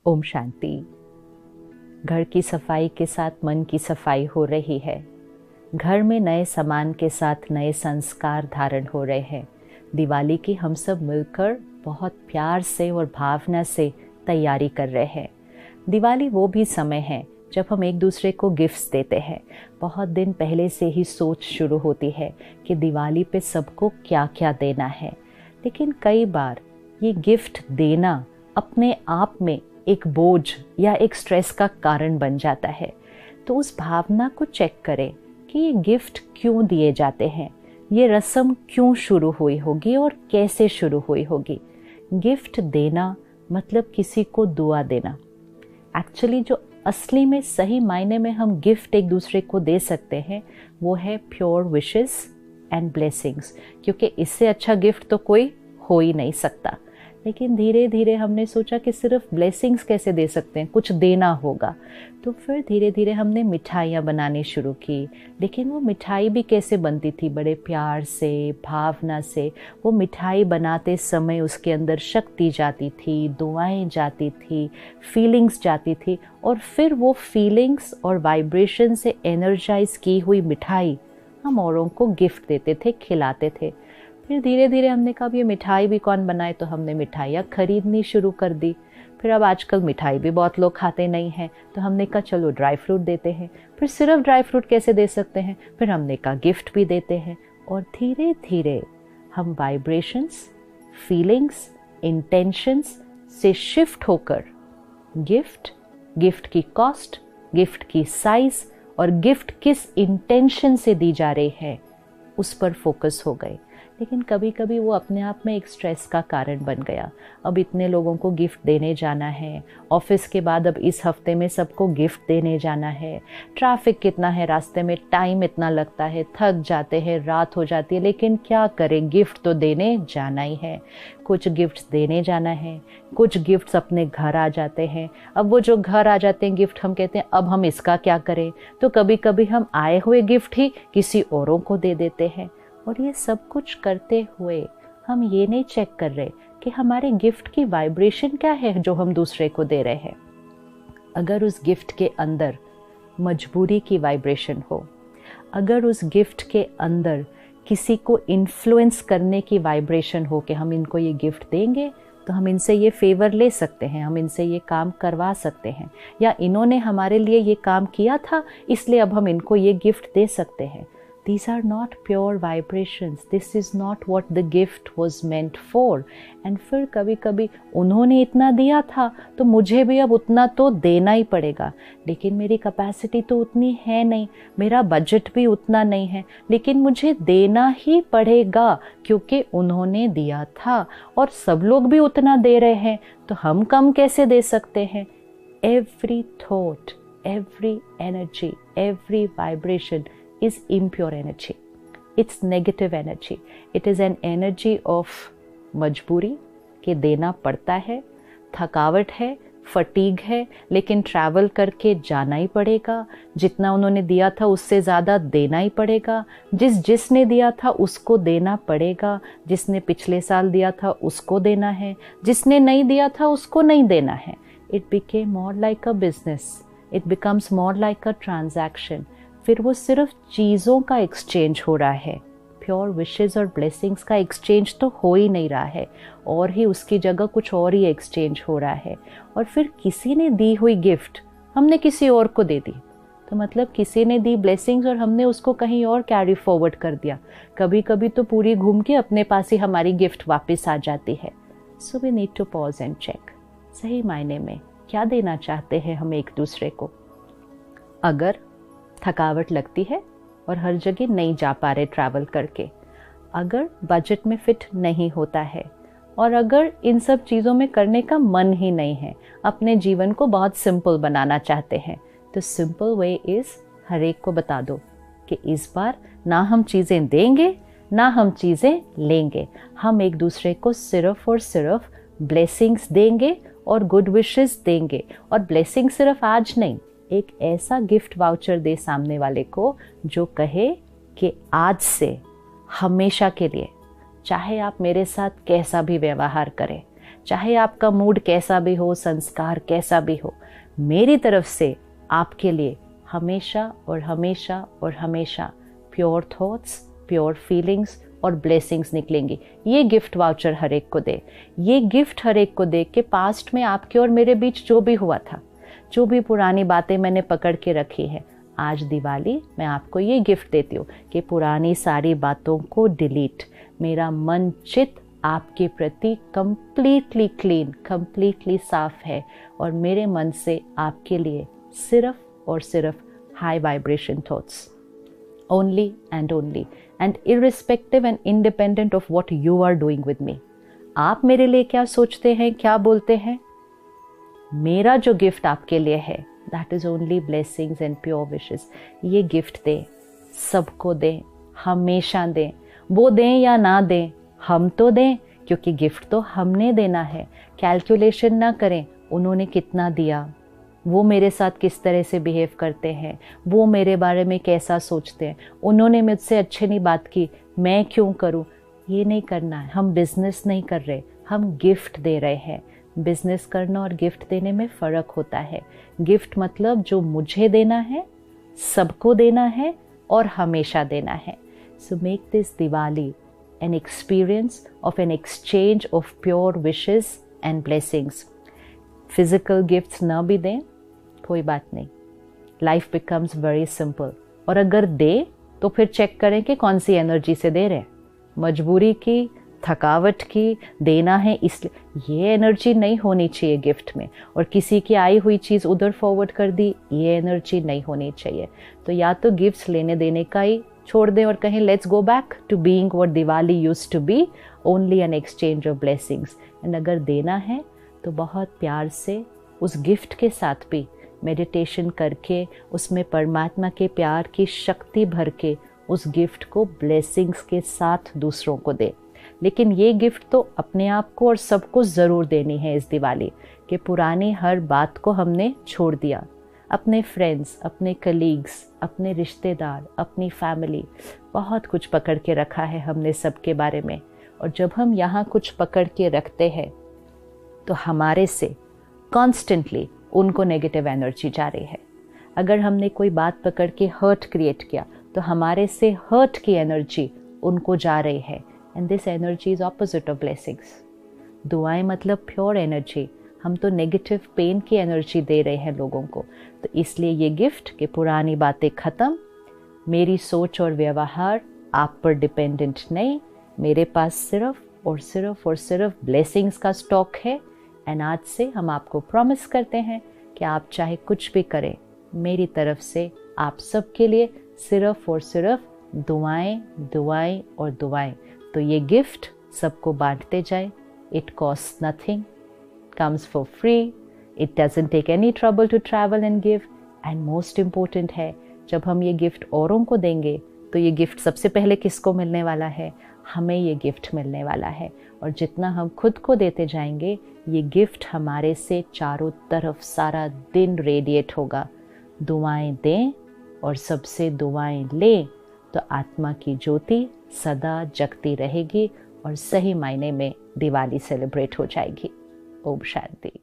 ओम शांति। घर की सफाई के साथ मन की सफाई हो रही है। घर में नए सामान के साथ नए संस्कार धारण हो रहे हैं। दिवाली की हम सब मिलकर बहुत प्यार से और भावना से तैयारी कर रहे हैं। दिवाली वो भी समय है जब हम एक दूसरे को गिफ्ट्स देते हैं। बहुत दिन पहले से ही सोच शुरू होती है कि दिवाली पे सबको क्या क्या देना है, लेकिन कई बार ये गिफ्ट देना अपने आप में एक बोझ या एक स्ट्रेस का कारण बन जाता है। तो उस भावना को चेक करें कि ये गिफ्ट क्यों दिए जाते हैं, ये रस्म क्यों शुरू हुई होगी और कैसे शुरू हुई होगी। गिफ्ट देना मतलब किसी को दुआ देना। एक्चुअली जो असली में सही मायने में हम गिफ्ट एक दूसरे को दे सकते हैं वो है प्योर विशेस एंड ब्लेसिंग्स, क्योंकि इससे अच्छा गिफ्ट तो कोई हो ही नहीं सकता। लेकिन धीरे धीरे हमने सोचा कि सिर्फ ब्लेसिंग्स कैसे दे सकते हैं, कुछ देना होगा। तो फिर धीरे धीरे हमने मिठाइयाँ बनानी शुरू की। लेकिन वो मिठाई भी कैसे बनती थी, बड़े प्यार से, भावना से। वो मिठाई बनाते समय उसके अंदर शक्ति जाती थी, दुआएं जाती थी, फीलिंग्स जाती थी, और फिर वो फीलिंग्स और वाइब्रेशन से एनर्जाइज की हुई मिठाई हम औरों को गिफ्ट देते थे, खिलाते थे। फिर धीरे धीरे हमने कहा ये मिठाई भी कौन बनाए, तो हमने मिठाइयाँ खरीदनी शुरू कर दी। फिर अब आजकल मिठाई भी बहुत लोग खाते नहीं हैं, तो हमने कहा चलो ड्राई फ्रूट देते हैं। फिर सिर्फ ड्राई फ्रूट कैसे दे सकते हैं, फिर हमने कहा गिफ्ट भी देते हैं। और धीरे धीरे हम वाइब्रेशंस, फीलिंग्स, इंटेंशंस से शिफ्ट होकर गिफ्ट, गिफ्ट की कॉस्ट, गिफ्ट की साइज और गिफ्ट किस इंटेंशन से दी जा रही है उस पर फोकस हो गए। लेकिन कभी कभी वो अपने आप में एक स्ट्रेस का कारण बन गया। अब इतने लोगों को गिफ्ट देने जाना है, ऑफिस के बाद अब इस हफ्ते में सबको गिफ्ट देने जाना है, ट्रैफिक कितना है रास्ते में, टाइम इतना लगता है, थक जाते हैं, रात हो जाती है, लेकिन क्या करें, गिफ्ट तो देने जाना ही है। कुछ गिफ्ट्स देने जाना है, कुछ गिफ्ट्स अपने घर आ जाते हैं। अब वो जो घर आ जाते हैं गिफ्ट, हम कहते हैं अब हम इसका क्या करें, तो कभी कभी हम आए हुए गिफ्ट ही किसी औरों को दे देते हैं। और ये सब कुछ करते हुए हम ये नहीं चेक कर रहे कि हमारे गिफ्ट की वाइब्रेशन क्या है जो हम दूसरे को दे रहे हैं। अगर उस गिफ्ट के अंदर मजबूरी की वाइब्रेशन हो, अगर उस गिफ्ट के अंदर किसी को इन्फ्लुएंस करने की वाइब्रेशन हो कि हम इनको ये गिफ्ट देंगे तो हम इनसे ये फेवर ले सकते हैं, हम इनसे ये काम करवा सकते हैं, या इन्होंने हमारे लिए ये काम किया था इसलिए अब हम इनको ये गिफ्ट दे सकते हैं, these are not pure vibrations. This is not what the gift was meant for. And फिर कभी कभी उन्होंने इतना दिया था तो मुझे भी अब उतना तो देना ही पड़ेगा, लेकिन मेरी कैपेसिटी तो उतनी है नहीं, मेरा बजट भी उतना नहीं है, लेकिन मुझे देना ही पड़ेगा क्योंकि उन्होंने दिया था और सब लोग भी उतना दे रहे हैं, तो हम कम कैसे दे सकते हैं। Every thought, every energy, every vibration is impure energy. It's negative energy. It is an energy of मजबूरी के देना पड़ता है, थकावट है, फटीग है, लेकिन ट्रैवल करके जाना ही पड़ेगा। जितना उन्होंने दिया था उससे ज़्यादा देना ही पड़ेगा। जिसने दिया था उसको देना पड़ेगा। जिसने पिछले साल दिया था उसको देना है, जिसने नहीं दिया था उसको नहीं देना है। It became more like a business. It becomes more like a transaction. फिर वो सिर्फ चीज़ों का एक्सचेंज हो रहा है, प्योर विशेस और ब्लेसिंग्स का एक्सचेंज तो हो ही नहीं रहा है, और ही उसकी जगह कुछ और ही एक्सचेंज हो रहा है। और फिर किसी ने दी हुई गिफ्ट हमने किसी और को दे दी, तो मतलब किसी ने दी ब्लेसिंग्स और हमने उसको कहीं और कैरी फॉरवर्ड कर दिया। कभी कभी तो पूरी घूम के अपने पास ही हमारी गिफ्ट वापस आ जाती है। So we need to pause and check, सही मायने में क्या देना चाहते हैं हम एक दूसरे को। अगर थकावट लगती है और हर जगह नहीं जा पा रहे ट्रैवल करके, अगर बजट में फिट नहीं होता है, और अगर इन सब चीज़ों में करने का मन ही नहीं है, अपने जीवन को बहुत सिंपल बनाना चाहते हैं, तो सिंपल वे इज़ हर एक को बता दो कि इस बार ना हम चीज़ें देंगे ना हम चीज़ें लेंगे, हम एक दूसरे को सिर्फ और सिर्फ ब्लेसिंग्स देंगे और गुड विशेस देंगे। और ब्लेसिंग सिर्फ आज नहीं, एक ऐसा गिफ्ट वाउचर दे सामने वाले को जो कहे कि आज से हमेशा के लिए चाहे आप मेरे साथ कैसा भी व्यवहार करें, चाहे आपका मूड कैसा भी हो, संस्कार कैसा भी हो, मेरी तरफ से आपके लिए हमेशा और हमेशा और हमेशा प्योर थॉट्स, प्योर फीलिंग्स और ब्लेसिंग्स निकलेंगी। ये गिफ्ट वाउचर हर एक को दे, ये गिफ्ट हर एक को दे कि पास्ट में आपके और मेरे बीच जो भी हुआ था, जो भी पुरानी बातें मैंने पकड़ के रखी है, आज दिवाली मैं आपको ये गिफ्ट देती हूँ कि पुरानी सारी बातों को डिलीट। मेरा मन चित्त आपके प्रति कंप्लीटली क्लीन, कंप्लीटली साफ है और मेरे मन से आपके लिए सिर्फ और सिर्फ high vibration thoughts, only and irrespective and independent of what you are doing with me। आप मेरे लिए क्या सोचते हैं, क्या बोलते हैं, मेरा जो गिफ्ट आपके लिए है that is only blessings and pure wishes। ये गिफ्ट दें, सबको दें, हमेशा दें, वो दें या ना दें, हम तो दें, क्योंकि गिफ्ट तो हमने देना है। कैलकुलेशन ना करें उन्होंने कितना दिया, वो मेरे साथ किस तरह से बिहेव करते हैं, वो मेरे बारे में कैसा सोचते हैं, उन्होंने मुझसे अच्छे नहीं बात की, मैं क्यों करूं, ये नहीं करना है। हम बिजनेस नहीं कर रहे, हम गिफ्ट दे रहे हैं। बिजनेस करना और गिफ्ट देने में फ़र्क होता है। गिफ्ट मतलब जो मुझे देना है, सबको देना है और हमेशा देना है। So make this Diwali an experience of N exchange of pure wishes and blessings. Physical gifts ना भी दें, कोई बात नहीं, लाइफ बिकम्स वेरी सिंपल। और अगर दे तो फिर चेक करें कि कौन सी एनर्जी से दे रहे हैं, मजबूरी की, थकावट की, देना है इसलिए, ये एनर्जी नहीं होनी चाहिए गिफ्ट में। और किसी की आई हुई चीज़ उधर फॉरवर्ड कर दी, ये एनर्जी नहीं होनी चाहिए। तो या तो गिफ्ट्स लेने देने का ही छोड़ दें और कहें let's go back to being what Diwali used to be, only an exchange of blessings. And अगर देना है तो बहुत प्यार से उस गिफ्ट के साथ भी मेडिटेशन करके, उसमें परमात्मा के प्यार की शक्ति भर के उस गिफ्ट को ब्लेसिंग्स के साथ दूसरों को दे। लेकिन ये गिफ्ट तो अपने आप को और सबको ज़रूर देनी है इस दिवाली, कि पुरानी हर बात को हमने छोड़ दिया। अपने फ्रेंड्स, अपने कलीग्स, अपने रिश्तेदार, अपनी फैमिली, बहुत कुछ पकड़ के रखा है हमने सबके बारे में। और जब हम यहाँ कुछ पकड़ के रखते हैं तो हमारे से कॉन्स्टेंटली उनको नेगेटिव एनर्जी जा रही है। अगर हमने कोई बात पकड़ के हर्ट क्रिएट किया तो हमारे से हर्ट की एनर्जी उनको जा रही है। And this energy is opposite of blessings. दुआएं मतलब प्योर एनर्जी, हम तो नेगेटिव पेन की एनर्जी दे रहे हैं लोगों को। तो इसलिए ये गिफ्ट कि पुरानी बातें ख़त्म, मेरी सोच और व्यवहार आप पर डिपेंडेंट नहीं, मेरे पास सिर्फ और सिर्फ और सिर्फ ब्लेसिंग्स का स्टॉक है। एंड आज से हम आपको प्रॉमिस करते हैं कि आप चाहे कुछ भी करें, मेरी तरफ से आप सबके लिए सिर्फ और सिर्फ दुआएं, दुआएं और दुआएं। तो ये गिफ्ट सबको बांटते जाए। It cost nothing, comes for free, it doesn't take any trouble to travel and give, and most important है, जब हम ये गिफ्ट औरों को देंगे तो ये गिफ्ट सबसे पहले किसको मिलने वाला है, हमें ये गिफ्ट मिलने वाला है। और जितना हम खुद को देते जाएंगे, ये गिफ्ट हमारे से चारों तरफ सारा दिन रेडिएट होगा। दुआएं दें और सबसे दुआएं लें तो आत्मा की ज्योति सदा जगती रहेगी और सही मायने में दिवाली सेलिब्रेट हो जाएगी। ओम शांति।